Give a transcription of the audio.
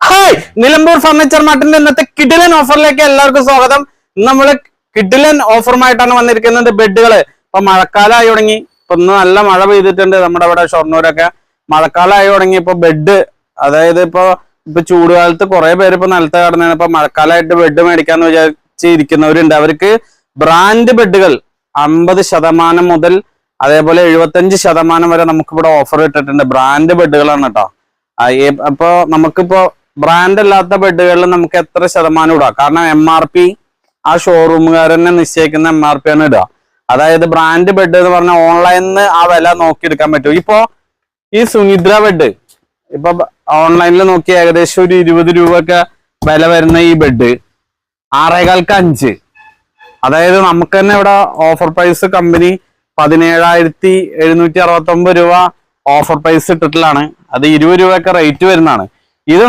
Hi, Nilambur furniture മാർട്ടിന്റെ ഇന്നത്തെ കിഡിലൻ ഓഫറിലേക്ക് എല്ലാവർക്കും സ്വാഗതം. നമ്മള് കിഡിലൻ ഓഫറുമായിട്ടാണ് വന്നിരിക്കുന്നത്. ബെഡുകള് ഇപ്പൊ മഴക്കാലമായി തുടങ്ങി. ഇപ്പൊ ഇന്ന് നല്ല മഴ പെയ്തിട്ടുണ്ട് നമ്മുടെ ഇവിടെ ഷൊർണൂരൊക്കെ. മഴക്കാലമായി തുടങ്ങി. ഇപ്പൊ ബെഡ്, അതായത് ഇപ്പൊ ചൂടുകാലത്ത് കുറെ പേര് ഇപ്പൊ നിലത്ത് കിടന്നാണ്. ഇപ്പൊ മഴക്കാലമായിട്ട് ബെഡ് മേടിക്കാന്ന് വിചാരിച്ചിരിക്കുന്നവരുണ്ട്. അവർക്ക് ബ്രാൻഡ് ബെഡുകൾ 50% മുതൽ അതേപോലെ 75% വരെ നമുക്കിവിടെ ഓഫർ ഇട്ടിട്ടുണ്ട്. ബ്രാൻഡ് ബെഡുകളാണ് കേട്ടോ. അപ്പൊ നമുക്കിപ്പോ ബ്രാൻഡ് അല്ലാത്ത ബെഡുകളിൽ നമുക്ക് എത്ര ശതമാനം ഇടാം? കാരണം MRP ആ ഷോറൂമുകാരനെ നിശ്ചയിക്കുന്ന MRP ആണ് ഇടുക. അതായത് ബ്രാൻഡ് ബെഡ് എന്ന് പറഞ്ഞാൽ ഓൺലൈനിൽ ആ വില നോക്കിയെടുക്കാൻ പറ്റും. ഇപ്പോ ഈ സുനിദ്ര ബെഡ് ഇപ്പൊ ഓൺലൈനിൽ നോക്കി ഏകദേശം ഒരു 20 രൂപയൊക്കെ വില വരുന്ന ഈ ബെഡ് 6.25. അതായത് നമുക്ക് തന്നെ ഇവിടെ ഓഫർ പ്രൈസ് കമ്പനി 17,769 രൂപ ഓഫർ പ്രൈസ് ഇട്ടിട്ടുള്ളതാണ്. അത് 20 രൂപയൊക്കെ റേറ്റ് വരുന്നതാണ്. ഇത്